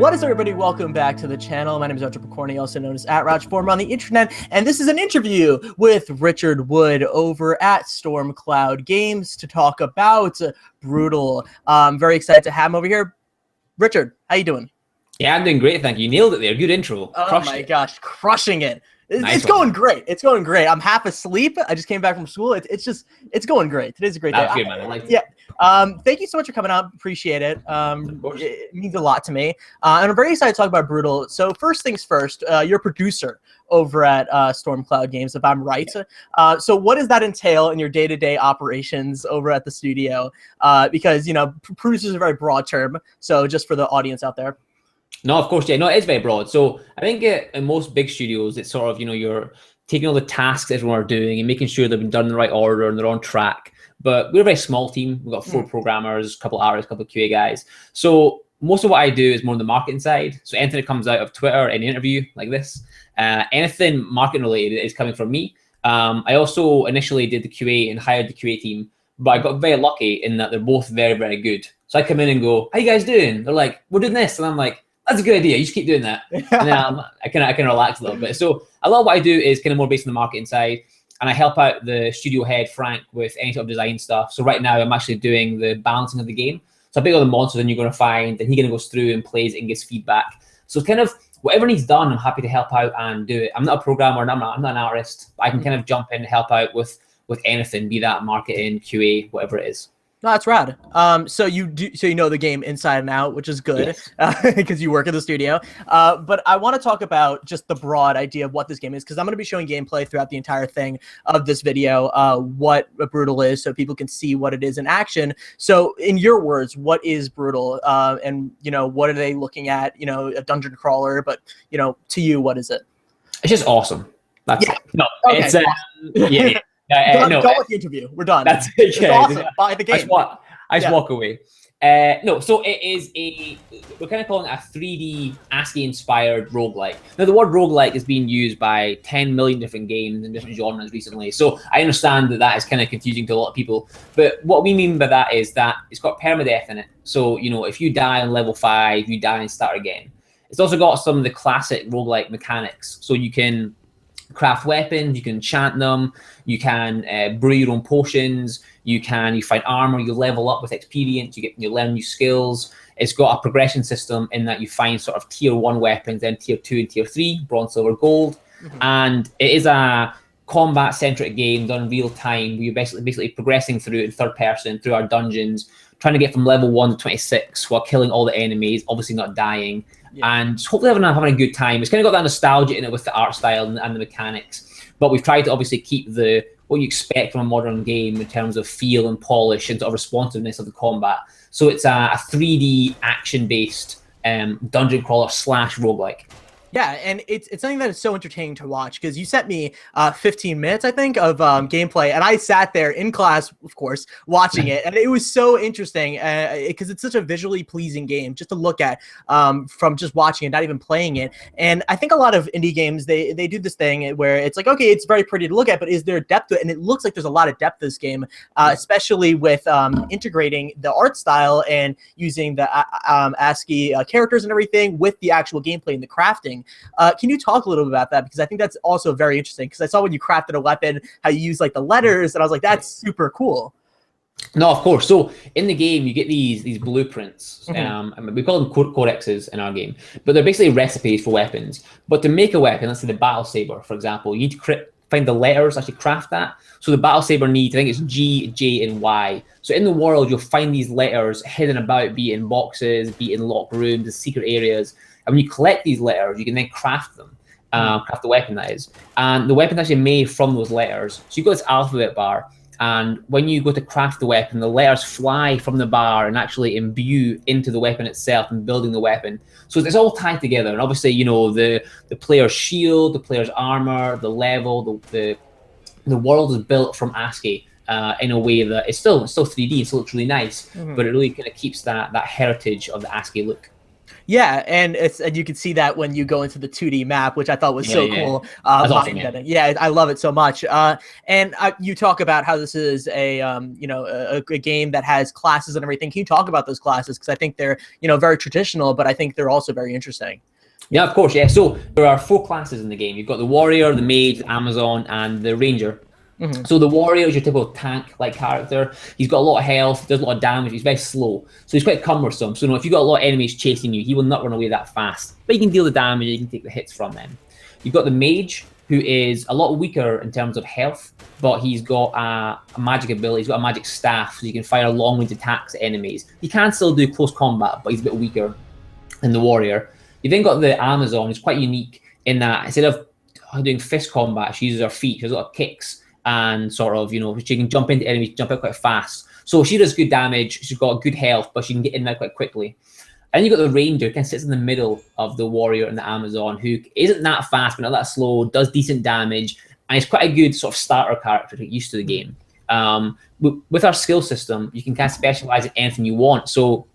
What is everybody? Welcome back to the channel. My name is Pokorny, also known as @RouchFormer on the internet, and this is an interview with Richard Wood over at Stormcloud Games to talk about Brutal. I'm very excited to have him over here. Richard, how you doing? Yeah, I'm doing great, thank you. You nailed it there. Good intro. Oh Crushed my it. gosh, crushing it. Nice It's going great. It's going great. I'm half asleep. I just came back from school. It's going great. Today's a great day. That's good, man. I liked it. Yeah. Thank you so much for coming out. Appreciate it. It means a lot to me. And I'm very excited to talk about Brutal. So first things first, you're a producer over at Stormcloud Games, if I'm right. So what does that entail in your day-to-day operations over at the studio? Because, you know, producer is a very broad term. So just for the audience out there. No, of course, yeah. No, it is very broad. So I think in most big studios, it's sort of, you know, you're taking all the tasks everyone are doing and making sure they've been done in the right order and they're on track. But we're a very small team. We've got 4 programmers, a couple of artists, a couple of QA guys. So most of what I do is more on the marketing side. So anything that comes out of Twitter, any interview like this, anything marketing related is coming from me. I also initially did the QA and hired the QA team, but I got very lucky in that they're both very, very good. So I come in and go, how you guys doing? They're like, we're doing this. And I'm like, that's a good idea. You just keep doing that. And then I can relax a little bit. So a lot of what I do is kind of more based on the marketing side. And I help out the studio head, Frank, with any sort of design stuff. So right now I'm actually doing the balancing of the game. So I pick all the monsters and you're going to find, and he kind of goes through and plays it and gives feedback. So kind of whatever needs done, I'm happy to help out and do it. I'm not a programmer and I'm not an artist, but I can kind of jump in and help out with anything, be that marketing, QA, whatever it is. No, that's rad. So you know the game inside and out, which is good because you work at the studio. But I want to talk about just the broad idea of what this game is, because I'm going to be showing gameplay throughout the entire thing of this video, what Brutal is, so people can see what it is in action. So in your words, what is Brutal? And, you know, what are they looking at? You know, a dungeon crawler, but, you know, to you, what is it? It's just awesome. That's it. No, okay. It's yeah. Done with the interview. We're done. That's it's awesome. Buy the game. I just walk away. No, so it is we're kind of calling it a 3D ASCII-inspired roguelike. Now, the word roguelike is being used by 10 million different games and different genres recently. So I understand that is kind of confusing to a lot of people. But what we mean by that is that it's got permadeath in it. So, you know, if you die on level 5, you die and start again. It's also got some of the classic roguelike mechanics. So you can craft weapons, you can enchant them, you can brew your own potions, you find armor, you level up with experience, you learn new skills. It's got a progression system in that you find sort of tier 1 weapons, then tier 2 and tier 3, bronze, silver, gold. And it is a combat centric game done in real time where you're basically progressing through it in third person through our dungeons, trying to get from level 1 to 26 while killing all the enemies, obviously not dying. And hopefully having a good time. It's kind of got that nostalgia in it with the art style and the mechanics, but we've tried to obviously keep what you expect from a modern game in terms of feel and polish and sort of responsiveness of the combat. So it's a 3D action-based dungeon crawler / roguelike. Yeah, and it's something that is so entertaining to watch, because you sent me 15 minutes, I think, of gameplay, and I sat there in class, of course, watching it, and it was so interesting because it's such a visually pleasing game just to look at from just watching it, not even playing it. And I think a lot of indie games, they do this thing where it's like, okay, it's very pretty to look at, but is there depth to it? And it looks like there's a lot of depth to this game, especially with integrating the art style and using the ASCII characters and everything with the actual gameplay and the crafting. Can you talk a little bit about that? Because I think that's also very interesting, because I saw when you crafted a weapon, how you use like the letters, and I was like, that's super cool. No, of course. So in the game, you get these blueprints. We call them codexes in our game, but they're basically recipes for weapons. But to make a weapon, let's say the battle saber, for example, you need to find the letters, actually craft that. So the battle saber needs, I think it's G, J, and Y. So in the world, you'll find these letters hidden about, be it in boxes, be it in locked rooms, in secret areas. And when you collect these letters, you can then craft them, craft the weapon, that is. And the weapon's actually made from those letters. So you've got this alphabet bar, and when you go to craft the weapon, the letters fly from the bar and actually imbue into the weapon itself and building the weapon. So it's all tied together. And obviously, you know, the player's shield, the player's armor, the level, the world is built from ASCII in a way that it's still 3D, it still looks really nice, but it really kind of keeps that heritage of the ASCII look. Yeah, and you can see that when you go into the 2D map, which I thought was so cool. That's awesome, yeah, I love it so much. And you talk about how this is a a game that has classes and everything. Can you talk about those classes? Because I think they're very traditional, but I think they're also very interesting. Yeah, of course. Yeah. So there are 4 classes in the game. You've got the warrior, the mage, the Amazon, and the ranger. So the warrior is your typical tank-like character. He's got a lot of health, does a lot of damage. He's very slow, so he's quite cumbersome. So if you've got a lot of enemies chasing you, he will not run away that fast. But you can deal the damage, you can take the hits from them. You've got the mage, who is a lot weaker in terms of health, but he's got a magic ability. He's got a magic staff, so you can fire long-range attacks at enemies. He can still do close combat, but he's a bit weaker than the warrior. You then got the Amazon, who's quite unique in that instead of doing fist combat, she uses her feet. She has a lot of kicks. And sort of, she can jump into enemies, jump out quite fast. So she does good damage. She's got good health, but she can get in there quite quickly. And then you've got the ranger, who kind of sits in the middle of the warrior and the Amazon, who isn't that fast, but not that slow, does decent damage, and is quite a good sort of starter character to get used to the game. With our skill system, you can kind of specialize in anything you want. So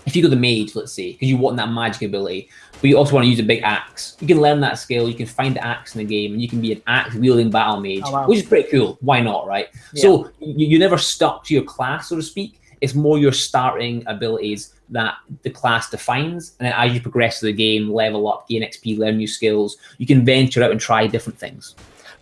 if you go the mage, let's say, because you want that magic ability, but you also want to use a big axe, you can learn that skill. You can find the axe in the game, and you can be an axe-wielding battle mage, which is pretty cool. Why not, right? Yeah. So you're never stuck to your class, so to speak. It's more your starting abilities that the class defines, and then as you progress through the game, level up, gain XP, learn new skills, you can venture out and try different things.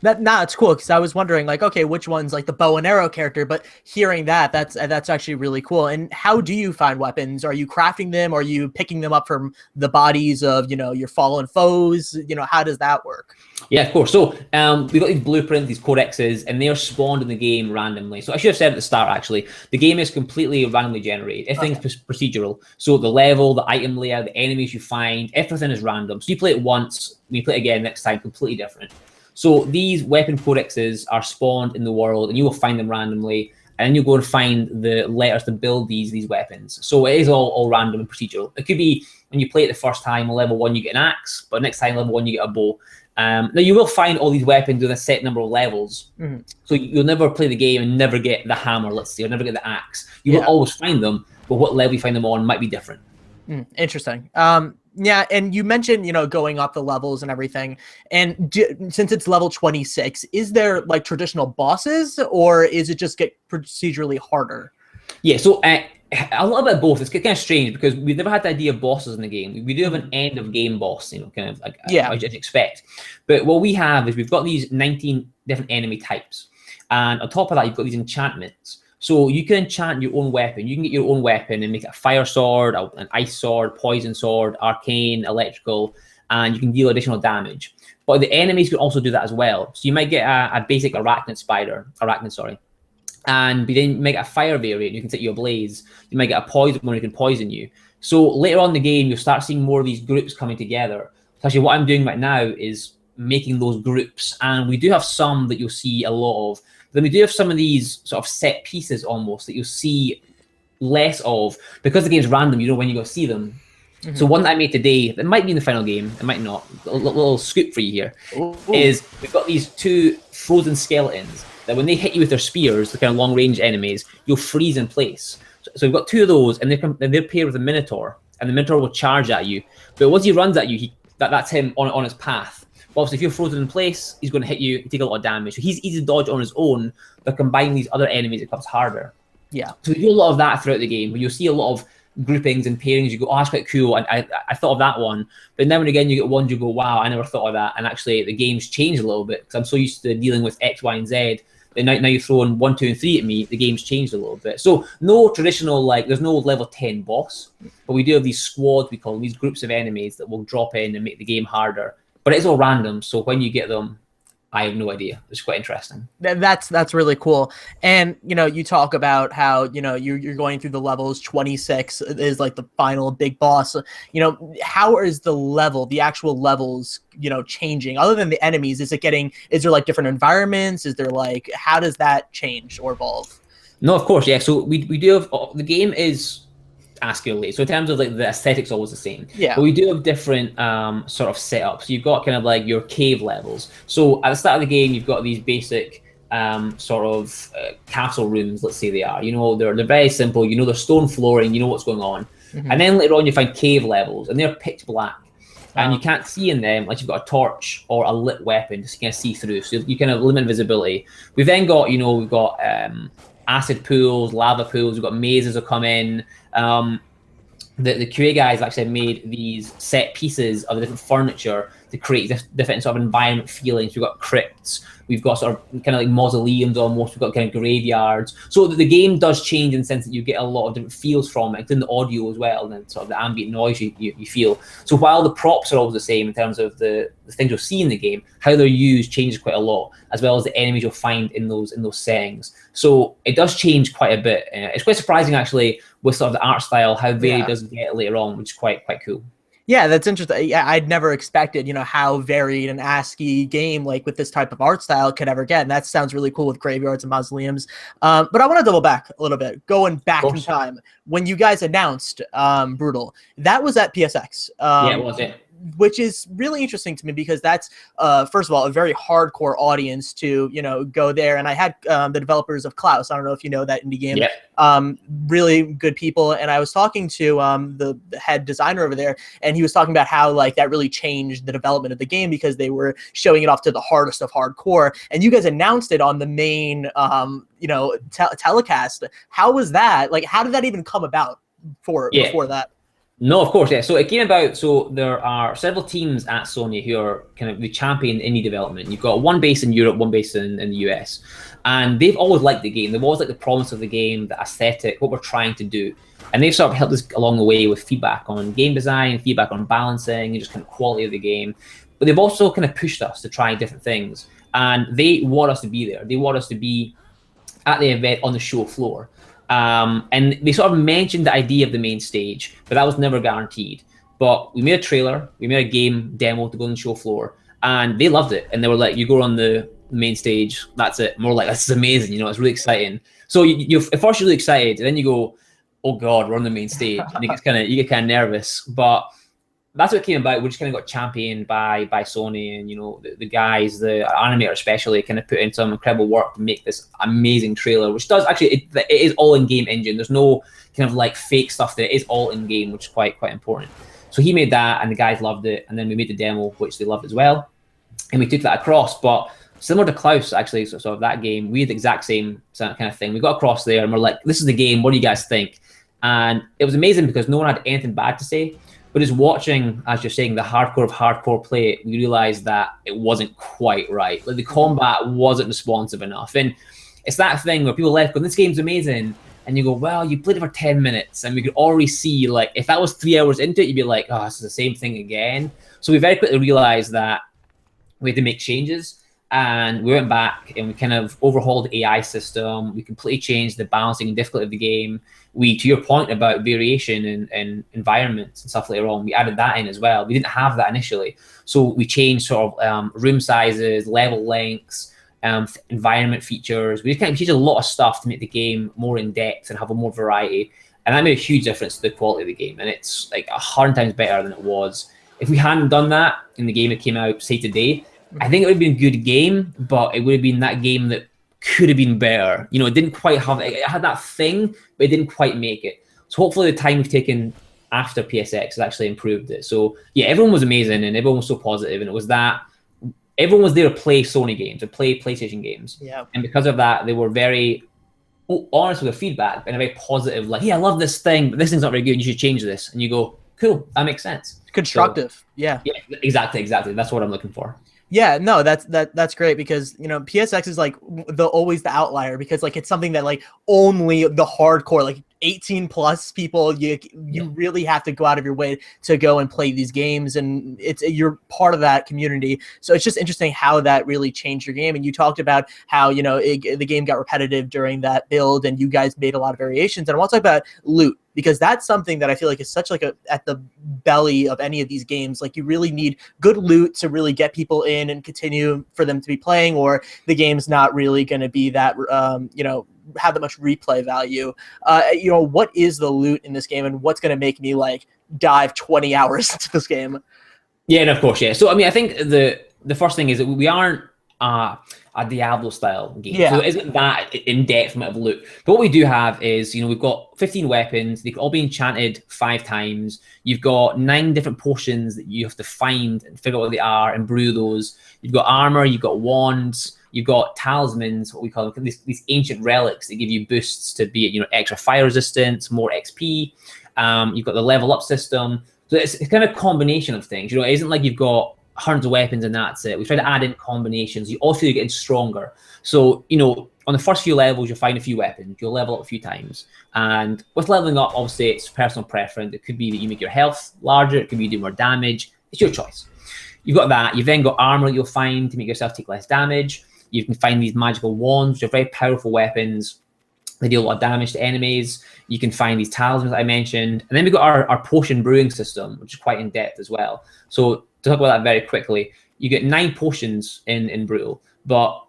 It's cool, because I was wondering, like, okay, which one's like the bow and arrow character, but hearing that's actually really cool. And how do you find weapons? Are you crafting them? Are you picking them up from the bodies of your fallen foes? How does that work? Yeah, of course. So we've got these blueprints, these codexes, and they are spawned in the game randomly. So I should have said at the start, actually, the game is completely randomly generated. Everything's procedural. So the level, the item layout, the enemies you find, everything is random. So you play it once, when you play it again next time, completely different. So these weapon codexes are spawned in the world, and you will find them randomly, and then you'll go and find the letters to build these weapons. So it is all random and procedural. It could be when you play it the first time, level 1 you get an axe, but next time level 1 you get a bow. Now you will find all these weapons in a set number of levels. So you'll never play the game and never get the hammer, let's say, or never get the axe. You will always find them, but what level you find them on might be different. Interesting. Yeah, and you mentioned, going up the levels and everything. And since it's level 26, is there like traditional bosses, or is it just get procedurally harder? Yeah, so a little bit of both. It's kind of strange because we've never had the idea of bosses in the game. We do have an end of game boss, kind of like as you'd expect. But what we have is we've got these 19 different enemy types, and on top of that, you've got these enchantments. So you can enchant your own weapon. You can get your own weapon and make it a fire sword, an ice sword, poison sword, arcane, electrical, and you can deal additional damage. But the enemies can also do that as well. So you might get a basic arachnid, and then make a fire variant. You can set you ablaze. You might get a poison one who can poison you. So later on in the game, you'll start seeing more of these groups coming together. So actually, what I'm doing right now is making those groups, and we do have some that you'll see a lot of. Then we do have some of these sort of set pieces almost that you'll see less of because the game's random. You know when you go see them. So one that I made today that might be in the final game, it might not. A little scoop for you here is we've got these 2 frozen skeletons that when they hit you with their spears, the kind of long range enemies, you'll freeze in place. So we've got 2 of those, and they're paired with a minotaur, and the minotaur will charge at you. But once he runs at you, that's him on his path. Well, obviously, if you're frozen in place, he's going to hit you and take a lot of damage. So he's easy to dodge on his own, but combining these other enemies, it becomes harder. Yeah. So we do a lot of that throughout the game, where you'll see a lot of groupings and pairings. You go, oh, that's quite cool. I thought of that one. But now and again, you get ones you go, wow, I never thought of that. And actually, the game's changed a little bit because I'm so used to dealing with X, Y, and Z. And now you're throwing 1, 2, and 3 at me. The game's changed a little bit. So no traditional, there's no level 10 boss. But we do have these squads, we call them, these groups of enemies that will drop in and make the game harder. But it's all random, so when you get them, I have no idea. It's quite interesting. That's really cool. And you talk about how you're going through the levels. 26 is like the final big boss. How is the actual levels changing? Other than the enemies, is there like different environments? Is there how does that change or evolve? No, of course, yeah. So we do have the game is ASCII. So in terms of the aesthetics, always the same. Yeah. But we do have different sort of setups. You've got kind of your cave levels. So at the start of the game, you've got these basic sort of castle rooms. Let's say they are. They're very simple. There's stone flooring. You know what's going on. And then later on, you find cave levels, and they're pitch black. And you can't see in them unless you've got a torch or a lit weapon to kind of see through. So you kind of limit visibility. We've then got, we've got acid pools, lava pools. We've got mazes that come in. The QA guys actually made these set pieces of the different furniture to create different sort of environment feelings. We've got crypts. We've got sort of kind of like mausoleums almost. We've got kind of graveyards. So the game does change in the sense that you get a lot of different feels from it, including the audio as well, and then sort of the ambient noise you feel. So while the props are always the same in terms of the things you'll see in the game, how they're used changes quite a lot, as well as the enemies you'll find in those settings. So it does change quite a bit. It's quite surprising actually with sort of the art style, how varied it does get later on, which is quite cool. Yeah, that's interesting. Yeah, I'd never expected, how varied an ASCII game like with this type of art style could ever get. And that sounds really cool with graveyards and mausoleums. But I want to double back a little bit, going back in time. When you guys announced Brutal, that was at PSX. Yeah, it was it. Which is really interesting to me because that's, first of all, a very hardcore audience to, go there. And I had the developers of Klaus. I don't know if you know that indie game. Yeah. Really good people. And I was talking to the head designer over there, and he was talking about how that really changed the development of the game because they were showing it off to the hardest of hardcore. And you guys announced it on the main, telecast. How was that? How did that even come about before that? No, of course, yeah. So it came about, so there are several teams at Sony who are kind of the champion indie development. You've got one base in Europe, one base in the US. And they've always liked the game. They've always liked the promise of the game, the aesthetic, what we're trying to do. And they've sort of helped us along the way with feedback on game design, feedback on balancing, and just kind of quality of the game. But they've also kind of pushed us to try different things. And they want us to be there. They want us to be at the event on the show floor. And they sort of mentioned the idea of the main stage, but that was never guaranteed. But we made a trailer, we made a game demo to go on the show floor, and they loved it. And they were like, you go on the main stage, that's it. More like, this is amazing, it's really exciting. So you at first you're really excited, and then you go, oh God, we're on the main stage. And you get kind of nervous. But that's what came about. We just kind of got championed by Sony, and the guys, the animator especially, kind of put in some incredible work to make this amazing trailer, which does actually it is all in game engine. There's no kind of fake stuff there. It is all in game, which is quite important. So he made that, and the guys loved it, and then we made the demo, which they loved as well, and we took that across. But similar to Klaus, actually, sort of that game, we had the exact same kind of thing. We got across there, and we're like, this is the game. What do you guys think? And it was amazing because no one had anything bad to say. But just watching, as you're saying, the hardcore of hardcore play, we realized that it wasn't quite right. The combat wasn't responsive enough. And it's that thing where people left going, this game's amazing. And you go, well, you played it for 10 minutes. And we could already see, if that was 3 hours into it, you'd be like, oh, it's the same thing again. So we very quickly realized that we had to make changes. And we went back and we kind of overhauled the AI system. We completely changed the balancing and difficulty of the game. We, to your point about variation and environments and stuff later on, we added that in as well. We didn't have that initially. So we changed sort of room sizes, level lengths, environment features. We kind of changed a lot of stuff to make the game more in depth and have a more variety. And that made a huge difference to the quality of the game. And it's 100 times better than it was. If we hadn't done that in the game that came out, say today, I think it would have been a good game, but it would have been that game that could have been better. It didn't quite have it. It had that thing, but it didn't quite make it. So hopefully the time we've taken after PSX has actually improved it. So yeah, everyone was amazing and everyone was so positive, and it was that everyone was there to play Sony games, to play PlayStation games. Yeah. And because of that, they were very honest with their feedback and a very positive, hey, I love this thing, but this thing's not very good. You should change this. And you go, cool, that makes sense. Constructive. So, yeah, exactly. That's what I'm looking for. Yeah, no, that's great because PSX is always the outlier because it's something that only the hardcore 18 plus people you really have to go out of your way to go and play these games, and you're part of that community. So it's just interesting how that really changed your game. And you talked about how the game got repetitive during that build, and you guys made a lot of variations. And I want to talk about loot, because that's something that I feel is such at the belly of any of these games. You really need good loot to really get people in and continue for them to be playing, or the game's not really going to be that, have that much replay value. What is the loot in this game, and what's going to make me dive 20 hours into this game? Yeah, and of course, yeah. So, I mean, I think the first thing is that we aren't a Diablo style game. Yeah. So it isn't that in-depth amount of loot. But what we do have is, we've got 15 weapons. They can all be enchanted 5 times. You've got 9 different potions that you have to find and figure out what they are and brew those. You've got armor, you've got wands, you've got talismans, what we call them, these ancient relics that give you boosts to be it, extra fire resistance, more XP. You've got the level up system. So it's kind of a combination of things. It isn't like you've got hundreds of weapons and that's it. We try to add in combinations. You also getting stronger. So, on the first few levels, you'll find a few weapons. You'll level up a few times. And with leveling up, obviously, it's personal preference. It could be that you make your health larger. It could be you do more damage. It's your choice. You've got that. You've then got armor you'll find to make yourself take less damage. You can find these magical wands, which are very powerful weapons. They deal a lot of damage to enemies. You can find these talismans that I mentioned. And then we've got our potion brewing system, which is quite in-depth as well. So to talk about that very quickly, you get 9 potions in Brutal, but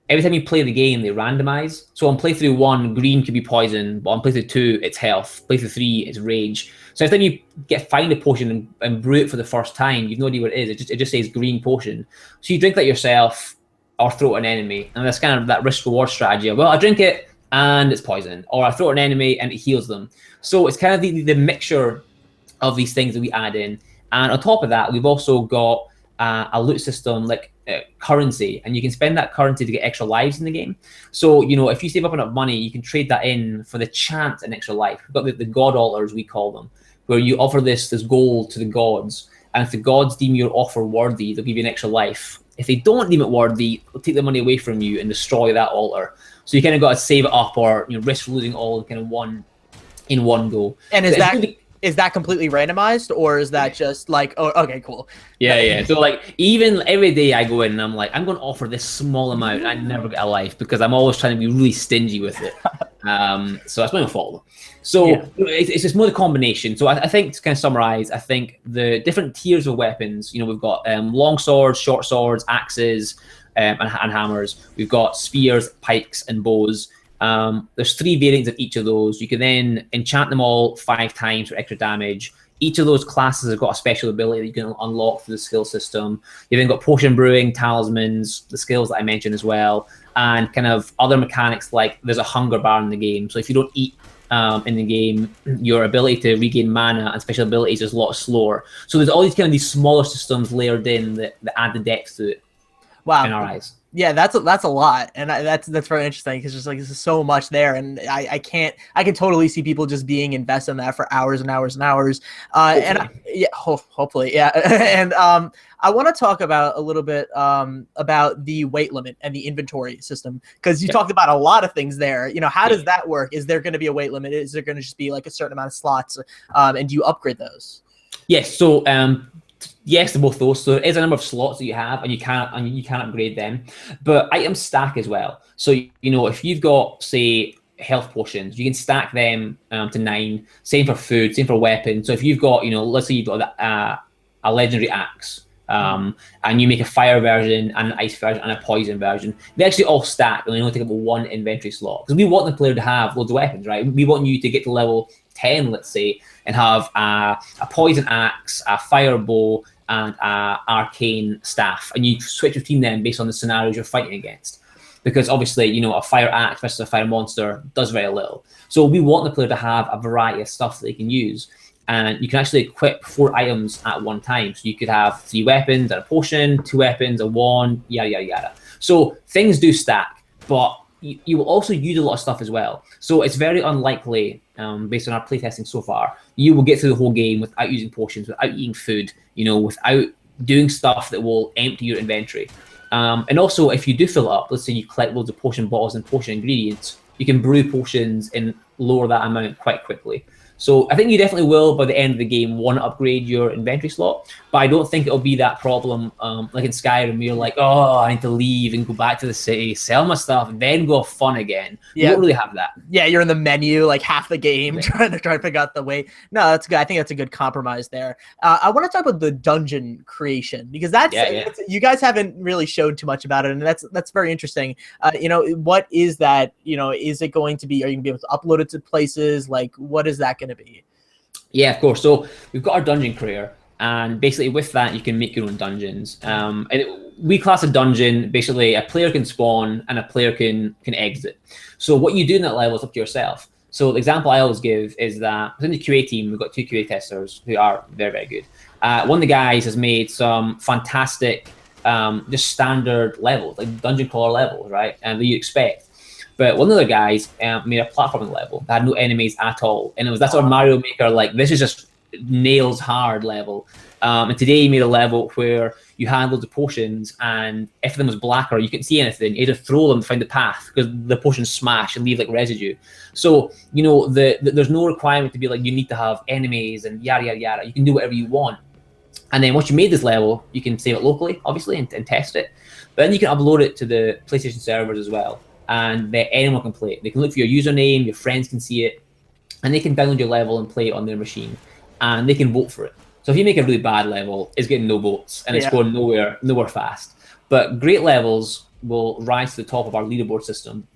every time you play the game, they randomize. So on playthrough 1, green could be poison, but on playthrough 2, it's health. Playthrough 3, it's rage. So every time you find a potion and brew it for the first time, you've no idea what it is. It just says green potion. So you drink that yourself or throw it at an enemy. And that's kind of that risk-reward strategy of, well, I drink it and it's poison, or I throw it at an enemy and it heals them. So it's kind of the mixture of these things that we add in. And on top of that, we've also got a loot system like currency, and you can spend that currency to get extra lives in the game. So, if you save up enough money, you can trade that in for the chance an extra life. We've got the God Altars, we call them, where you offer this gold to the gods, and if the gods deem your offer worthy, they'll give you an extra life. If they don't deem it worthy, they'll take the money away from you and destroy that altar. So you kind of got to save it up, or risk losing all kind of one go. And is that completely randomized, or is that just like, oh, okay, cool. Yeah. So like even every day I go in and I'm like, I'm going to offer this small amount. I never get a life because I'm always trying to be really stingy with it. So that's my own fault. So it's just more the combination. So I think to kind of summarize, I think the different tiers of weapons, we've got long swords, short swords, axes, and hammers. We've got spears, pikes, and bows. There's 3 variants of each of those. You can then enchant them all 5 times for extra damage. Each of those classes have got a special ability that you can unlock through the skill system. You've then got potion brewing, talismans, the skills that I mentioned as well, and kind of other mechanics like there's a hunger bar in the game. So if you don't eat in the game, your ability to regain mana and special abilities is a lot slower. So there's all these smaller systems layered in that add the depth to it. Wow. In our eyes. Yeah, that's a lot, and that's very interesting because just like there's so much there, and I can totally see people just being invested in that for hours and hours and hours. Hopefully, yeah. And I want to talk about a little bit about the weight limit and the inventory system because you talked about a lot of things there. How does that work? Is there going to be a weight limit? Is there going to just be like a certain amount of slots, and do you upgrade those? Yes. So yes to both those. So there is a number of slots that you have, and you can upgrade them, but items stack as well. So if you've got, say, health potions, you can stack them to 9. Same for food, same for weapons. So if you've got, let's say you've got a legendary axe, and you make a fire version and an ice version and a poison version, they actually all stack, and they only take up 1 inventory slot because we want the player to have loads of weapons, right? We want you to get to level 10, let's say, and have a poison axe, a fire bow, and a arcane staff, and you switch between them based on the scenarios you're fighting against. Because obviously, a fire axe versus a fire monster does very little. So we want the player to have a variety of stuff that they can use, and you can actually equip 4 items at one time. So you could have 3 weapons and a potion, 2 weapons, a wand, yada yada yada. So things do stack, but you will also use a lot of stuff as well. So it's very unlikely, based on our playtesting so far, you will get through the whole game without using potions, without eating food, without doing stuff that will empty your inventory. And also, if you do fill it up, let's say you collect loads of potion bottles and potion ingredients, you can brew potions and lower that amount quite quickly. So I think you definitely will, by the end of the game, want to upgrade your inventory slot. But I don't think it'll be that problem like in Skyrim. You're like, oh, I need to leave and go back to the city, sell my stuff, and then go have fun again. You don't really have that. Yeah, you're in the menu like half the game trying to figure out the way. No, that's good. I think that's a good compromise there. I want to talk about the dungeon creation because that's you guys haven't really showed too much about it, and that's very interesting. What is that? Is it going to be? Are you going to be able to upload it to places? Like, what is that going to be? Yeah, of course. So we've got our dungeon creator. And basically with that, you can make your own dungeons. We class a dungeon, basically a player can spawn and a player can exit. So what you do in that level is up to yourself. So the example I always give is that within the QA team, we've got 2 QA testers who are very, very good. One of the guys has made some fantastic, just standard levels, like dungeon crawler levels, right? And that you expect. But one of the other guys made a platforming level that had no enemies at all. And it was that sort of Mario Maker, like, this is just nails hard level. And today he made a level where you had loads of potions, and if them was blacker, you couldn't see anything. You had to throw them to find the path because the potions smash and leave like residue. So, you know, there's no requirement to be like, you need to have enemies and yada, yada, yada. You can do whatever you want. And then once you made this level, you can save it locally, obviously, and test it. But then you can upload it to the PlayStation servers as well. And then anyone can play it. They can look for your username, your friends can see it, and they can download your level and play it on their machine. And they can vote for it. So if you make a really bad level, it's getting no votes and it's going nowhere fast. But great levels will rise to the top of our leaderboard system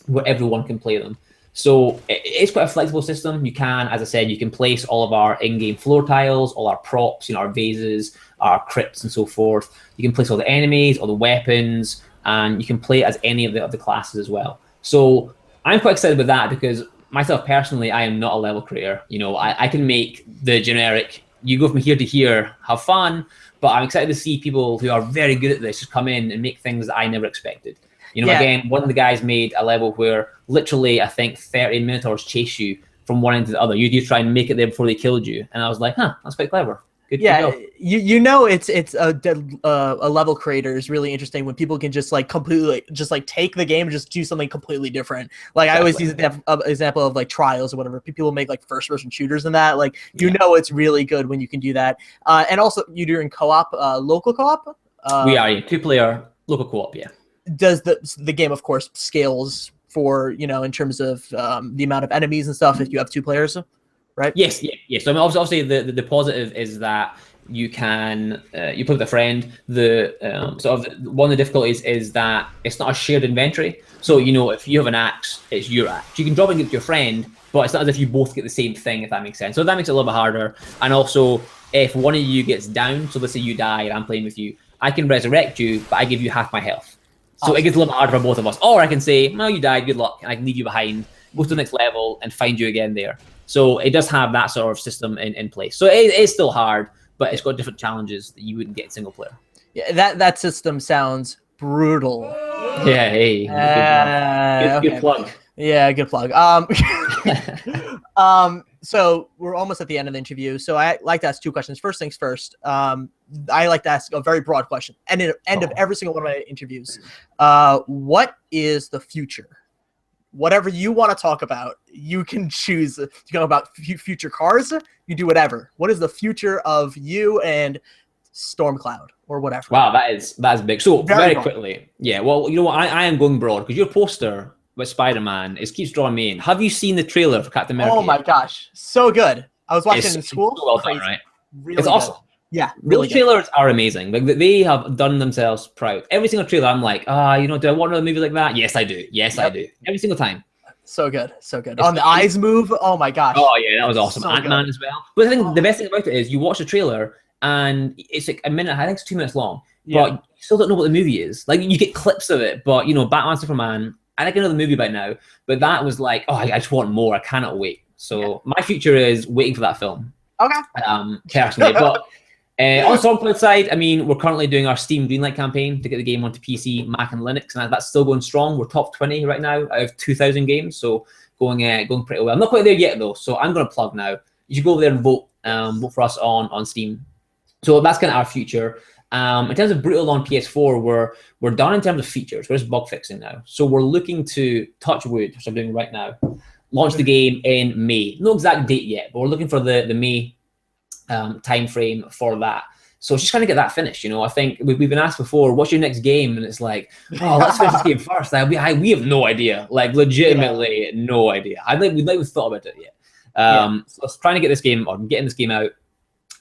where everyone can play them. So it's quite a flexible system. You can, as I said, you can place all of our in-game floor tiles, all our props, you know, our vases, our crypts and so forth. You can place all the enemies, all the weapons, and you can play as any of the classes as well. So I'm quite excited about that because myself personally, I am not a level creator. You know, I can make the generic, you go from here to here, have fun, but I'm excited to see people who are very good at this just come in and make things that I never expected. You know, again, one of the guys made a level where literally, I think 30 Minotaurs chase you from one end to the other. You try and make it there before they killed you. And I was like, huh, that's quite clever. Good you know, it's a level creator is really interesting when people can just like completely just like take the game and just do something completely different. Like I always use the example of like Trials or whatever. People make like first person shooters and that. Like you know, it's really good when you can do that. And also you do in co-op, local co-op. We are 2-player local co-op. Yeah. Does the game, of course, scales for, you know, in terms of the amount of enemies and stuff if you have 2 players, right? Yes. So I mean, obviously the positive is that you can you play with a friend. The sort of one of the difficulties is that it's not a shared inventory. So, you know, if you have an axe, it's your axe. You can drop and give it to your friend, but it's not as if you both get the same thing, if that makes sense. So that makes it a little bit harder. And also, if one of you gets down, so let's say you die and I'm playing with you, I can resurrect you, but I give you half my health. So it gets a little bit harder for both of us. Or I can say, no, you died, good luck, and I can leave you behind, go to the next level, and find you again there. So it does have that sort of system in place. So it is still hard, but it's got different challenges that you wouldn't get in single player. Yeah, that system sounds brutal. Yeah, hey. Good plug. Yeah, good plug. So we're almost at the end of the interview. So I like to ask 2 questions. First things first. I like to ask a very broad question. And at the end of every single one of my interviews, what is the future? Whatever you want to talk about, you can choose to go about future cars. You do whatever. What is the future of you and Stormcloud or whatever? Wow, that is big. So very quickly, yeah. Well, you know what? I am going broad because your poster with Spider-Man keeps drawing me in. Have you seen the trailer for Captain America? Oh my gosh, so good! I was watching it in school. So well done, right? Really it's awesome. Yeah, really. Those trailers are amazing. Like they have done themselves proud. Every single trailer, I'm like, you know, do I want another movie like that? Yes, I do. Yes, I do. Every single time. So good, so good. On the eyes move. Oh my gosh. Oh yeah, that was awesome. So Ant-Man as well. But I think the best thing about it is you watch the trailer and it's like a minute. I think it's 2 minutes long. But you still don't know what the movie is. Like you get clips of it, but you know, Batman, Superman. I like another movie by now, but that was like, I just want more. I cannot wait. So my future is waiting for that film. Okay. Personally, but on the Stormcloud side, I mean, we're currently doing our Steam Greenlight campaign to get the game onto PC, Mac, and Linux, and that's still going strong. We're top 20 right now out of 2,000 games, so going pretty well. I'm not quite there yet though, so I'm going to plug now. You should go over there and vote for us on Steam. So that's kind of our future. In terms of Brutal on PS4, we're done in terms of features. We're just bug fixing now. So we're looking to touch wood, which I'm doing right now, launch the game in May. No exact date yet, but we're looking for the May time frame for that. So just trying to get that finished. You know, I think we've been asked before, what's your next game? And it's like, let's finish this game first. Like, we have no idea. Like legitimately no idea. We've not even thought about it yet. So trying to get this game or getting this game out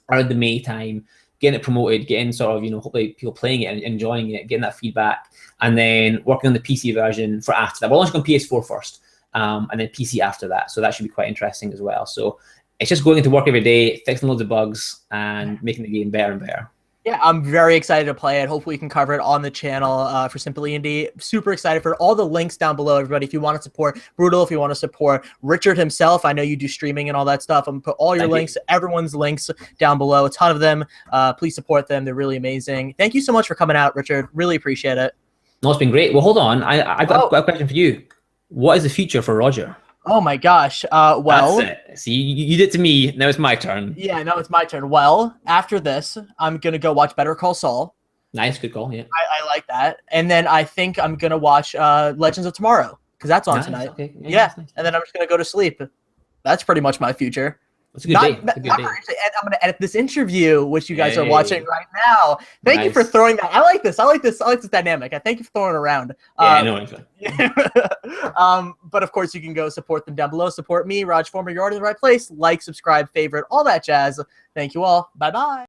around the May time. Getting it promoted, getting sort of, you know, hopefully people playing it and enjoying it, getting that feedback, and then working on the PC version for after that. We're launching on PS4 first, and then PC after that. So that should be quite interesting as well. So it's just going into work every day, fixing loads of bugs, and making the game better and better. Yeah, I'm very excited to play it. Hopefully we can cover it on the channel for Simply Indie. Super excited for all the links down below, everybody. If you want to support Brutal, if you want to support Richard himself, I know you do streaming and all that stuff. I'm going to put all your links, everyone's links down below, a ton of them. Please support them. They're really amazing. Thank you so much for coming out, Richard. Really appreciate it. No, it's been great. Well, hold on. I've got a question for you. What is the future for Roger? Oh my gosh. Well, that's it. See, you did it to me. Now it's my turn. Yeah, no, it's my turn. Well, after this, I'm gonna go watch Better Call Saul. Nice, good call. Yeah, I like that. And then I think I'm gonna watch Legends of Tomorrow because that's on tonight. Okay. Yeah, nice. And then I'm just gonna go to sleep. That's pretty much my future. That's a good day. That's a good day. And I'm gonna edit this interview, which you guys are watching right now. Thank you for throwing that. I like this. I like this dynamic. I thank you for throwing it around. Yeah, no, exactly. But of course, you can go support them down below. Support me, Raj Former. You're already in the right place. Like, subscribe, favorite, all that jazz. Thank you all. Bye bye.